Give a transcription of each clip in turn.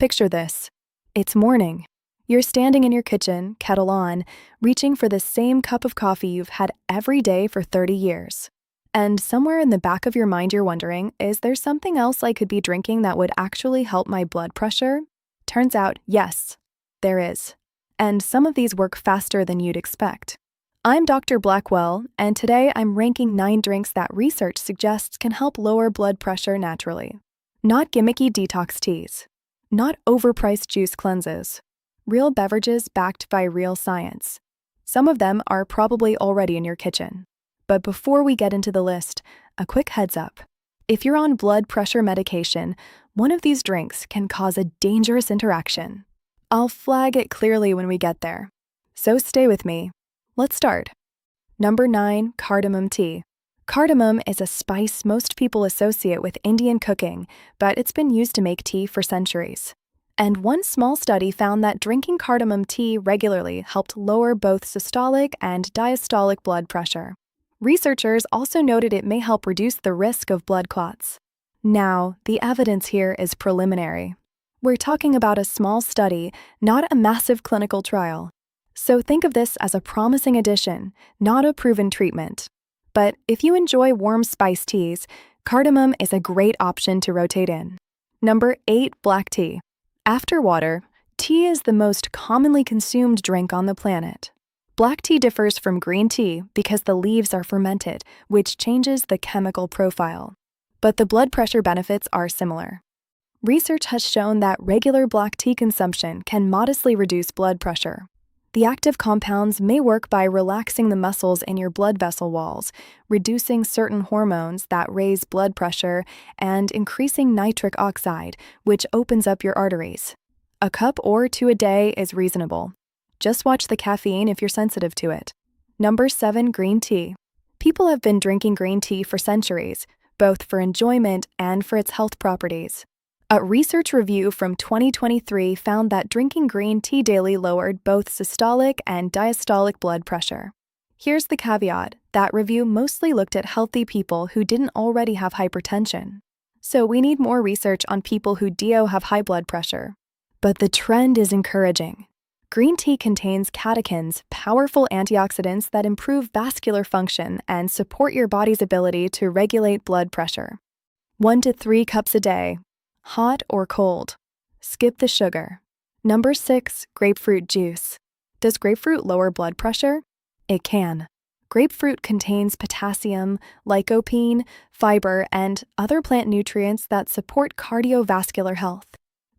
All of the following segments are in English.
Picture this. It's morning. You're standing in your kitchen, kettle on, reaching for the same cup of coffee you've had every day for 30 years. And somewhere in the back of your mind you're wondering, is there something else I could be drinking that would actually help my blood pressure? Turns out, yes, there is. And some of these work faster than you'd expect. I'm Dr. Blackwell, and today I'm ranking 9 drinks that research suggests can help lower blood pressure naturally. Not gimmicky detox teas. Not overpriced juice cleanses. Real beverages backed by real science. Some of them are probably already in your kitchen. But before we get into the list, a quick heads up. If you're on blood pressure medication, one of these drinks can cause a dangerous interaction. I'll flag it clearly when we get there. So stay with me. Let's start. Number 9, cardamom tea. Cardamom is a spice most people associate with Indian cooking, but it's been used to make tea for centuries. And one small study found that drinking cardamom tea regularly helped lower both systolic and diastolic blood pressure. Researchers also noted it may help reduce the risk of blood clots. Now, the evidence here is preliminary. We're talking about a small study, not a massive clinical trial. So think of this as a promising addition, not a proven treatment. But if you enjoy warm spice teas, cardamom is a great option to rotate in. Number 8, black tea. After water, tea is the most commonly consumed drink on the planet. Black tea differs from green tea because the leaves are fermented, which changes the chemical profile. But the blood pressure benefits are similar. Research has shown that regular black tea consumption can modestly reduce blood pressure. The active compounds may work by relaxing the muscles in your blood vessel walls, reducing certain hormones that raise blood pressure, and increasing nitric oxide, which opens up your arteries. A cup or 2 a day is reasonable. Just watch the caffeine if you're sensitive to it. Number 7, green tea. People have been drinking green tea for centuries, both for enjoyment and for its health properties. A research review from 2023 found that drinking green tea daily lowered both systolic and diastolic blood pressure. Here's the caveat: that review mostly looked at healthy people who didn't already have hypertension. So we need more research on people who have high blood pressure. But the trend is encouraging. Green tea contains catechins, powerful antioxidants that improve vascular function and support your body's ability to regulate blood pressure. 1 to 3 cups a day. Hot or cold. Skip the sugar. Number 6, grapefruit juice. Does grapefruit lower blood pressure? It can. Grapefruit contains potassium, lycopene, fiber, and other plant nutrients that support cardiovascular health.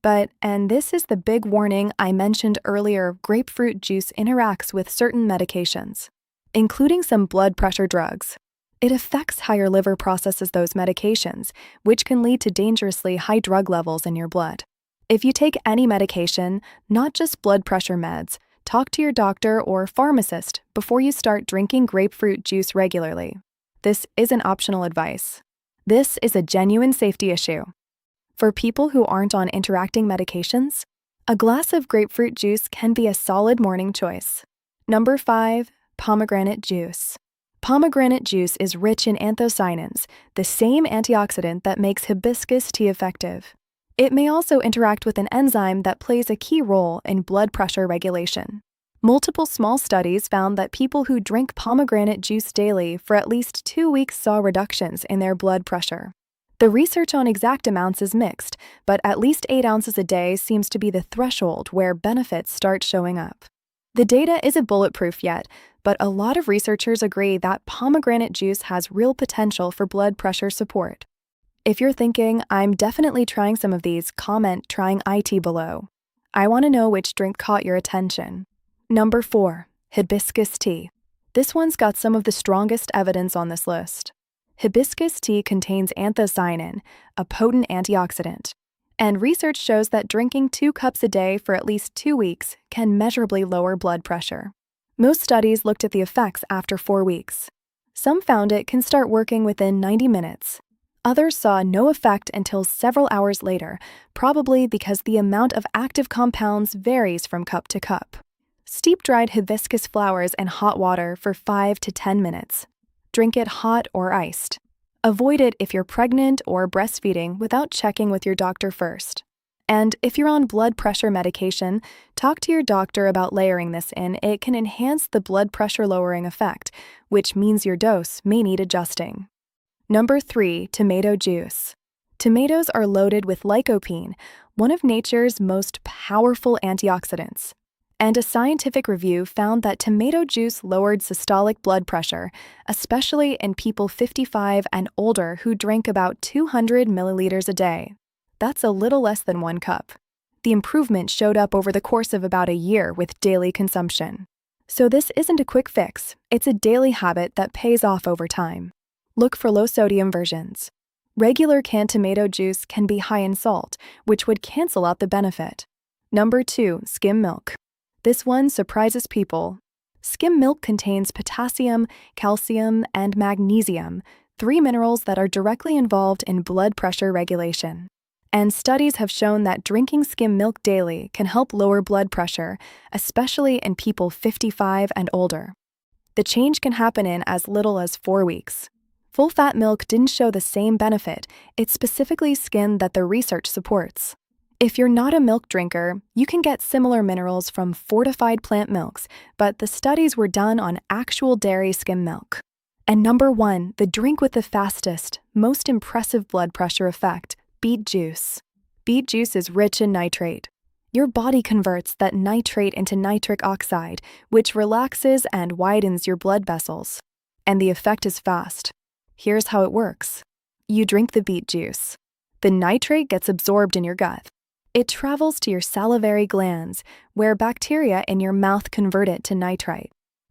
But, and this is the big warning I mentioned earlier, grapefruit juice interacts with certain medications, including some blood pressure drugs. It affects how your liver processes those medications, which can lead to dangerously high drug levels in your blood. If you take any medication, not just blood pressure meds, talk to your doctor or pharmacist before you start drinking grapefruit juice regularly. This isn't optional advice. This is a genuine safety issue. For people who aren't on interacting medications, a glass of grapefruit juice can be a solid morning choice. Number 5, pomegranate juice. Pomegranate juice is rich in anthocyanins, the same antioxidant that makes hibiscus tea effective. It may also interact with an enzyme that plays a key role in blood pressure regulation. Multiple small studies found that people who drink pomegranate juice daily for at least 2 weeks saw reductions in their blood pressure. The research on exact amounts is mixed, but at least 8 ounces a day seems to be the threshold where benefits start showing up. The data isn't bulletproof yet, but a lot of researchers agree that pomegranate juice has real potential for blood pressure support. If you're thinking, I'm definitely trying some of these, comment trying IT below. I want to know which drink caught your attention. Number 4, hibiscus tea. This one's got some of the strongest evidence on this list. Hibiscus tea contains anthocyanin, a potent antioxidant, and research shows that drinking 2 cups a day for at least 2 weeks can measurably lower blood pressure. Most studies looked at the effects after 4 weeks. Some found it can start working within 90 minutes. Others saw no effect until several hours later, probably because the amount of active compounds varies from cup to cup. Steep dried hibiscus flowers in hot water for 5 to 10 minutes. Drink it hot or iced. Avoid it if you're pregnant or breastfeeding without checking with your doctor first. And if you're on blood pressure medication, talk to your doctor about layering this in. It can enhance the blood pressure lowering effect, which means your dose may need adjusting. Number 3, tomato juice. Tomatoes are loaded with lycopene, one of nature's most powerful antioxidants. And a scientific review found that tomato juice lowered systolic blood pressure, especially in people 55 and older who drink about 200 milliliters a day. That's a little less than 1 cup. The improvement showed up over the course of about a year with daily consumption. So this isn't a quick fix, it's a daily habit that pays off over time. Look for low-sodium versions. Regular canned tomato juice can be high in salt, which would cancel out the benefit. Number 2, skim milk. This one surprises people. Skim milk contains potassium, calcium, and magnesium, 3 minerals that are directly involved in blood pressure regulation. And studies have shown that drinking skim milk daily can help lower blood pressure, especially in people 55 and older. The change can happen in as little as 4 weeks. Full-fat milk didn't show the same benefit. It's specifically skim that the research supports. If you're not a milk drinker, you can get similar minerals from fortified plant milks, but the studies were done on actual dairy skim milk. And number 1, the drink with the fastest, most impressive blood pressure effect, beet juice. Beet juice is rich in nitrate. Your body converts that nitrate into nitric oxide, which relaxes and widens your blood vessels. And the effect is fast. Here's how it works. You drink the beet juice. The nitrate gets absorbed in your gut. It travels to your salivary glands, where bacteria in your mouth convert it to nitrite.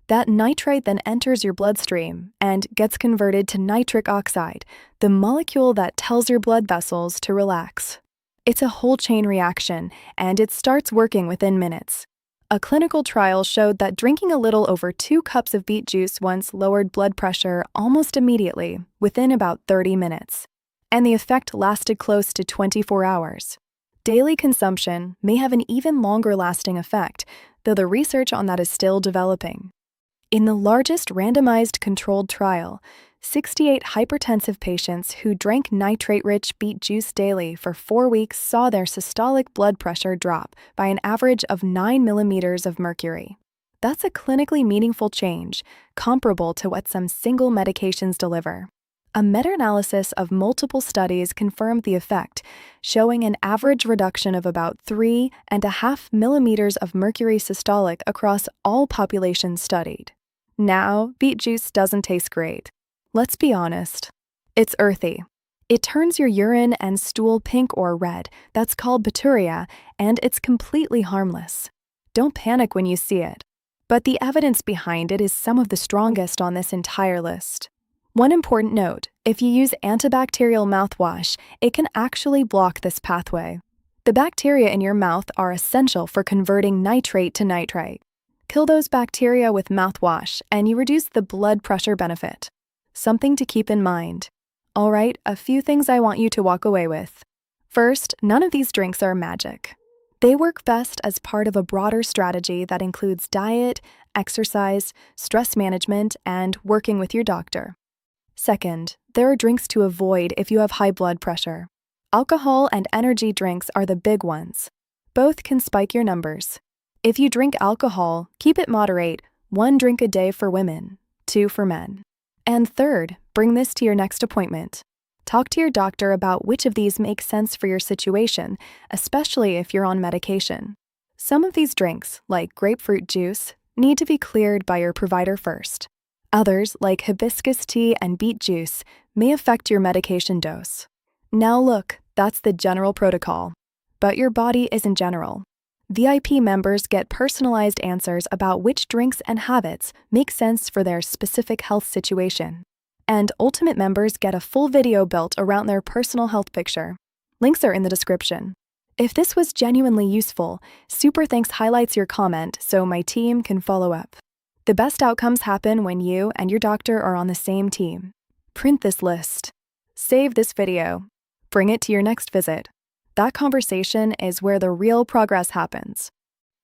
That nitrite then enters your bloodstream and gets converted to nitric oxide, the molecule that tells your blood vessels to relax. It's a whole chain reaction, and it starts working within minutes. A clinical trial showed that drinking a little over 2 cups of beet juice once lowered blood pressure almost immediately, within about 30 minutes. And the effect lasted close to 24 hours. Daily consumption may have an even longer lasting effect, though the research on that is still developing. In the largest randomized controlled trial, 68 hypertensive patients who drank nitrate-rich beet juice daily for 4 weeks saw their systolic blood pressure drop by an average of 9 millimeters of mercury. That's a clinically meaningful change, comparable to what some single medications deliver. A meta-analysis of multiple studies confirmed the effect, showing an average reduction of about 3.5 millimeters of mercury systolic across all populations studied. Now, beet juice doesn't taste great. Let's be honest. It's earthy. It turns your urine and stool pink or red. That's called bacteria, and it's completely harmless. Don't panic when you see it. But the evidence behind it is some of the strongest on this entire list. One important note, if you use antibacterial mouthwash, it can actually block this pathway. The bacteria in your mouth are essential for converting nitrate to nitrite. Kill those bacteria with mouthwash, and you reduce the blood pressure benefit. Something to keep in mind. All right, a few things I want you to walk away with. First, none of these drinks are magic. They work best as part of a broader strategy that includes diet, exercise, stress management, and working with your doctor. Second, there are drinks to avoid if you have high blood pressure. Alcohol and energy drinks are the big ones. Both can spike your numbers. If you drink alcohol, keep it moderate, 1 drink a day for women, 2 for men. And third, bring this to your next appointment. Talk to your doctor about which of these makes sense for your situation, especially if you're on medication. Some of these drinks, like grapefruit juice, need to be cleared by your provider first. Others, like hibiscus tea and beet juice, may affect your medication dose. Now look, that's the general protocol. But your body isn't general. VIP members get personalized answers about which drinks and habits make sense for their specific health situation. And Ultimate members get a full video built around their personal health picture. Links are in the description. If this was genuinely useful, Super Thanks highlights your comment so my team can follow up. The best outcomes happen when you and your doctor are on the same team. Print this list. Save this video. Bring it to your next visit. That conversation is where the real progress happens.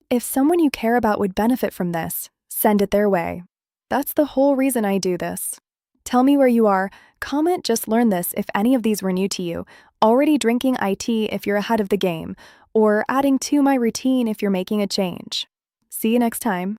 If someone you care about would benefit from this, send it their way. That's the whole reason I do this. Tell me where you are. Comment "Just learned this" if any of these were new to you, already drinking IT if you're ahead of the game, or adding to my routine if you're making a change. See you next time.